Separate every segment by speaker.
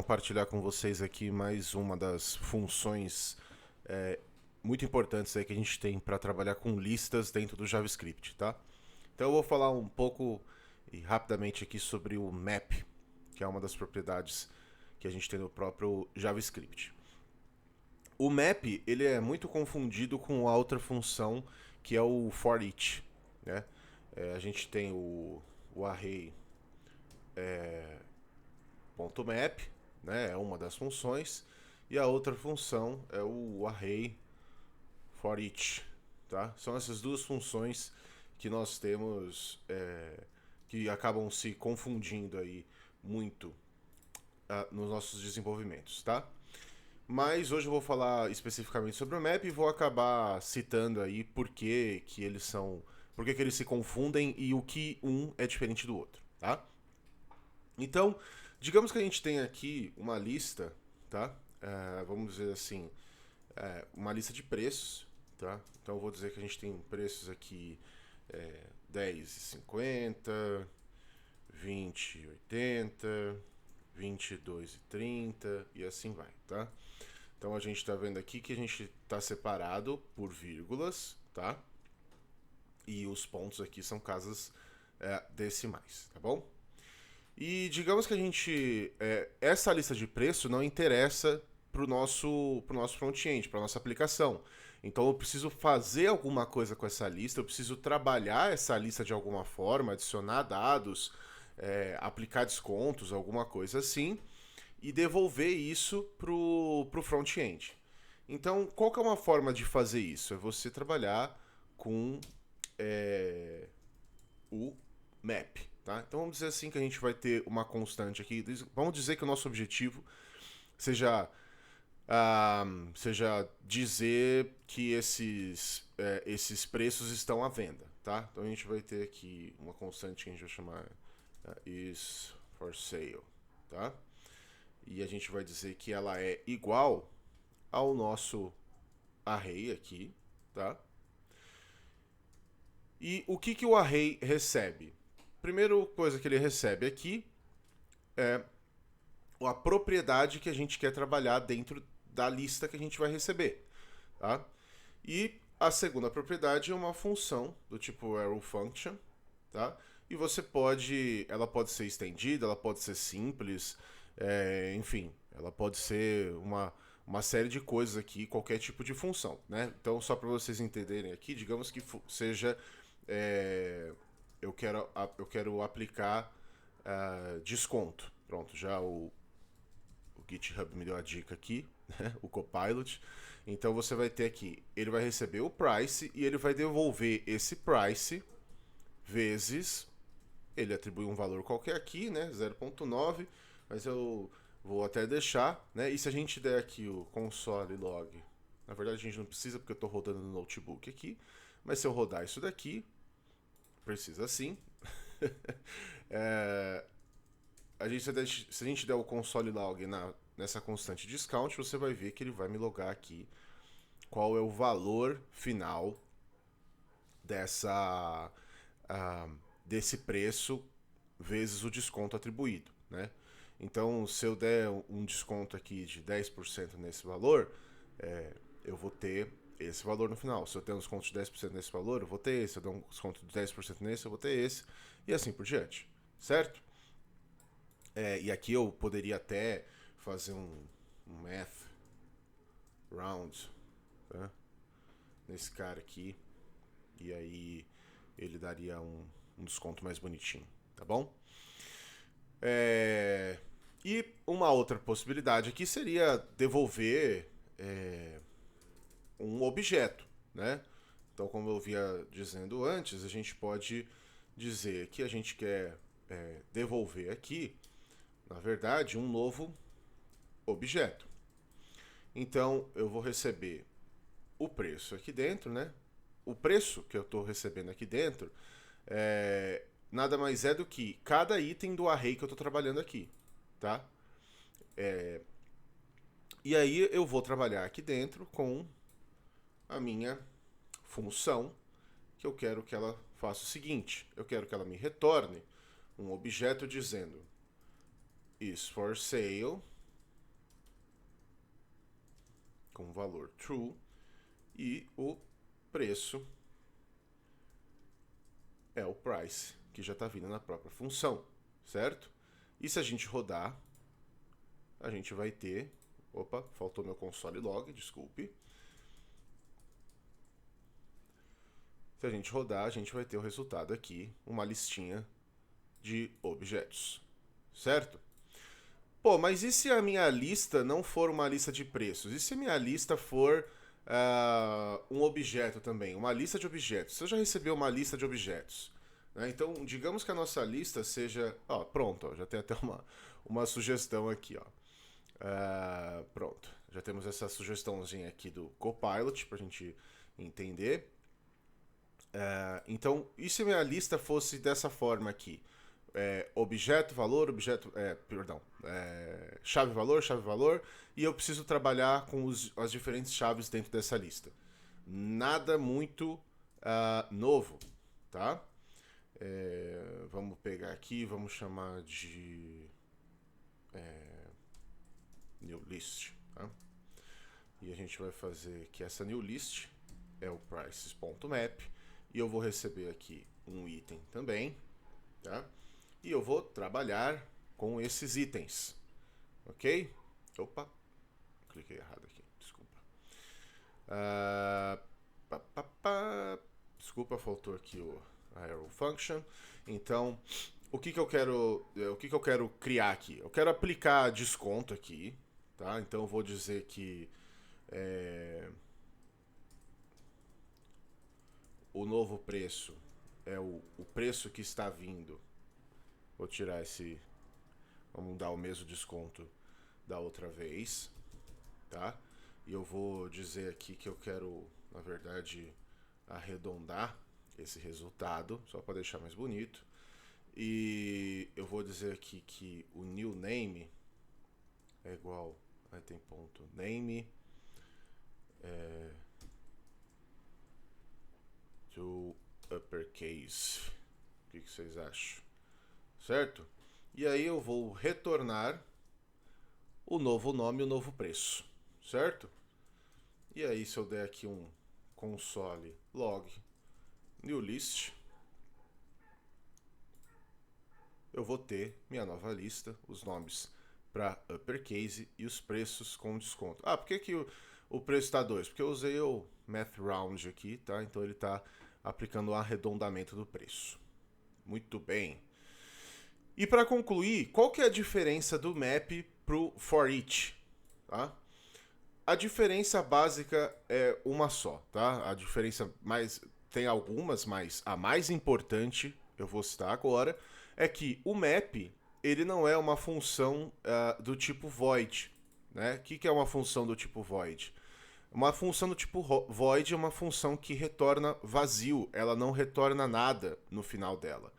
Speaker 1: Compartilhar com vocês aqui mais uma das funções muito importantes aí que a gente tem para trabalhar com listas dentro do JavaScript, tá? Então eu vou falar um pouco e rapidamente aqui sobre o map, que é uma das propriedades que a gente tem no próprio JavaScript. O map ele é muito confundido com a outra função que é o for each, né? A gente tem o array .map, né? É uma das funções, e a outra função é o array for each, tá? São essas duas funções que nós temos que acabam se confundindo aí muito nos nossos desenvolvimentos, tá? Mas hoje eu vou falar especificamente sobre o map e vou acabar citando aí que eles são, por que eles se confundem e o que um é diferente do outro, tá? Então, digamos que a gente tem aqui uma lista, tá? Vamos dizer assim, uma lista de preços, tá? Então eu vou dizer que a gente tem preços aqui 10,50, 20,80, 22,30 e assim vai, tá? Então a gente está vendo aqui que a gente está separado por vírgulas, tá? E os pontos aqui são casas decimais, tá bom? E digamos que a gente. Essa lista de preço não interessa pro nosso front-end, para nossa aplicação. Então eu preciso fazer alguma coisa com essa lista, eu preciso trabalhar essa lista de alguma forma, adicionar dados, aplicar descontos, alguma coisa assim, e devolver isso pro front-end. Então, qual que é uma forma de fazer isso? É você trabalhar com o map, tá? Então vamos dizer assim que a gente vai ter uma constante aqui. Vamos dizer que o nosso objetivo seja seja dizer que esses preços estão à venda, tá? Então a gente vai ter aqui uma constante que a gente vai chamar is for sale, tá? E a gente vai dizer que ela é igual ao nosso array aqui, tá? E o que o array recebe? Primeira coisa que ele recebe aqui é a propriedade que a gente quer trabalhar dentro da lista que a gente vai receber, tá? E a segunda propriedade é uma função do tipo arrow function, tá? E ela pode ser estendida, ela pode ser simples, enfim, ela pode ser uma série de coisas aqui, qualquer tipo de função, né? Então, só para vocês entenderem aqui, digamos que seja eu quero aplicar desconto. Pronto, já o GitHub me deu a dica aqui, né? O Copilot. Então você vai ter aqui, ele vai receber o price e ele vai devolver esse price vezes, ele atribui um valor qualquer aqui, né? 0,9, mas eu vou até deixar, né? E se a gente der aqui o console log, na verdade a gente não precisa porque eu estou rodando no notebook aqui, mas se eu rodar isso daqui, precisa sim. é, se a gente der o console log nessa constante discount, você vai ver que ele vai me logar aqui qual é o valor final dessa desse preço vezes o desconto atribuído, né? Então, se eu der um desconto aqui de 10% nesse valor, eu vou ter esse valor no final. Se eu der um desconto de 10% nesse valor, eu vou ter esse. Se eu der um desconto de 10% nesse, eu vou ter esse. E assim por diante, certo? E aqui eu poderia até fazer um math round, tá? Nesse cara aqui. E aí ele daria um desconto mais bonitinho, tá bom? E uma outra possibilidade aqui seria devolver um objeto, né? Então, como eu via dizendo antes, a gente pode dizer que a gente quer devolver aqui, na verdade, um novo objeto. Então, eu vou receber o preço aqui dentro, né? O preço que eu estou recebendo aqui dentro nada mais é do que cada item do array que eu estou trabalhando aqui, tá? E aí eu vou trabalhar aqui dentro com a minha função, que eu quero que ela faça o seguinte: eu quero que ela me retorne um objeto dizendo is for sale, com o valor true e o preço é o price, que já está vindo na própria função, certo? E se a gente rodar, a gente vai ter... Opa, faltou meu console log, desculpe. Se a gente rodar, a gente vai ter o resultado aqui, uma listinha de objetos, certo? Pô, mas e se a minha lista não for uma lista de preços? E se a minha lista for um objeto também, uma lista de objetos? Você já recebeu uma lista de objetos, né? Então, digamos que a nossa lista seja... Ó, pronto, ó, já tem até uma sugestão aqui, ó. Pronto, já temos essa sugestãozinha aqui do Copilot para a gente entender. Então, e se minha lista fosse dessa forma aqui? Objeto, valor, chave, valor, e eu preciso trabalhar com as diferentes chaves dentro dessa lista. Nada muito novo, tá? Vamos pegar aqui, vamos chamar de new list, tá? E a gente vai fazer que essa new list é o prices.map, e eu vou receber aqui um item também, tá? E eu vou trabalhar com esses itens, ok? Opa, cliquei errado aqui, desculpa. Desculpa, faltou aqui a arrow function. Então, o que eu quero criar aqui? Eu quero aplicar desconto aqui, tá? Então eu vou dizer que o novo preço é o preço que está vindo. Vou tirar esse... Vamos dar o mesmo desconto da outra vez, tá? E eu vou dizer aqui que eu quero, na verdade, arredondar esse resultado, só para deixar mais bonito. E eu vou dizer aqui que o new name é igual... Aí tem ponto name to uppercase. O que vocês acham? Certo? E aí eu vou retornar o novo nome e o novo preço, certo? E aí se eu der aqui um console log new list, eu vou ter minha nova lista, os nomes para uppercase e os preços com desconto. Por que o preço está 2? Porque eu usei o math round aqui, tá? Então ele está aplicando o arredondamento do preço. Muito bem. E para concluir, qual que é a diferença do map pro for each? Tá? A diferença básica é uma só, tá? A diferença tem algumas, mas a mais importante, eu vou citar agora, é que o map, ele não é uma função do tipo void, né? O que é uma função do tipo void? Uma função do tipo void é uma função que retorna vazio, ela não retorna nada no final dela.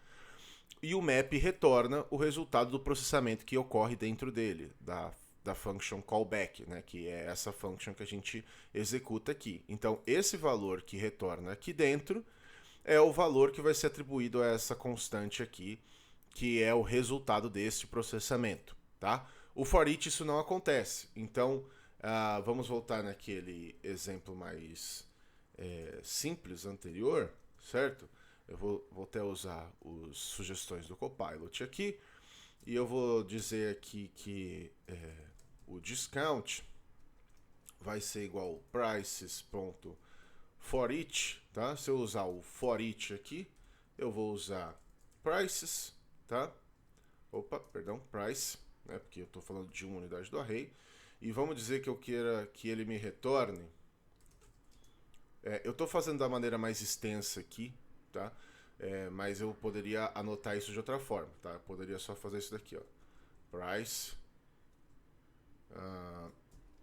Speaker 1: E o map retorna o resultado do processamento que ocorre dentro dele, da function callback, né, que é essa function que a gente executa aqui. Então, esse valor que retorna aqui dentro é o valor que vai ser atribuído a essa constante aqui, que é o resultado desse processamento, tá? O for each isso não acontece. Então, vamos voltar naquele exemplo mais simples anterior, certo? Eu vou até usar as sugestões do Copilot aqui, e eu vou dizer aqui que o discount vai ser igual prices.forEach, tá? Se eu usar o forEach aqui, eu vou usar prices, tá? Price, né? Porque eu estou falando de uma unidade do array. E vamos dizer que eu queira que ele me retorne. Eu estou fazendo da maneira mais extensa aqui, tá? Mas eu poderia anotar isso de outra forma, tá? Eu poderia só fazer isso daqui, ó. Price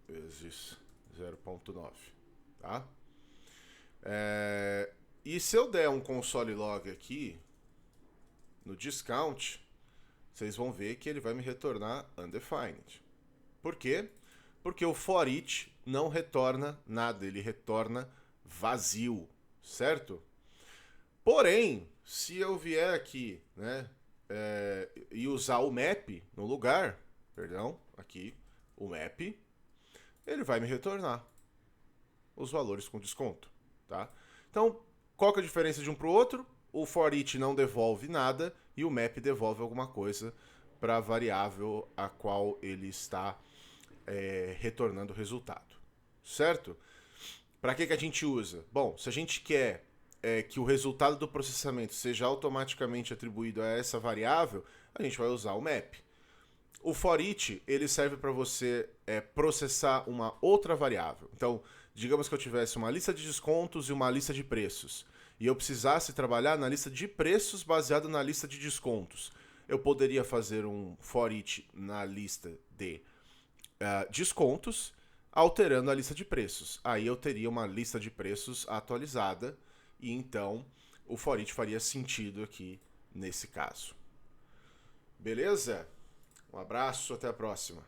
Speaker 1: vezes 0.9, tá? E se eu der um console log aqui no discount, vocês vão ver que ele vai me retornar undefined. Por quê? Porque o for each não retorna nada, ele retorna vazio, certo? Porém, se eu vier aqui, né, e usar o map no lugar, aqui, o map, ele vai me retornar, os valores com desconto, tá? Então, qual que é a diferença de um para o outro? O for each não devolve nada e o map devolve alguma coisa para a variável a qual ele está retornando o resultado, certo? Para que a gente usa? Bom, se a gente quer que o resultado do processamento seja automaticamente atribuído a essa variável, a gente vai usar o map. O for each, ele serve para você processar uma outra variável. Então, digamos que eu tivesse uma lista de descontos e uma lista de preços, e eu precisasse trabalhar na lista de preços baseada na lista de descontos. Eu poderia fazer um for each na lista de descontos, alterando a lista de preços. Aí eu teria uma lista de preços atualizada, e então o for each faria sentido aqui nesse caso. Beleza? Um abraço, até a próxima.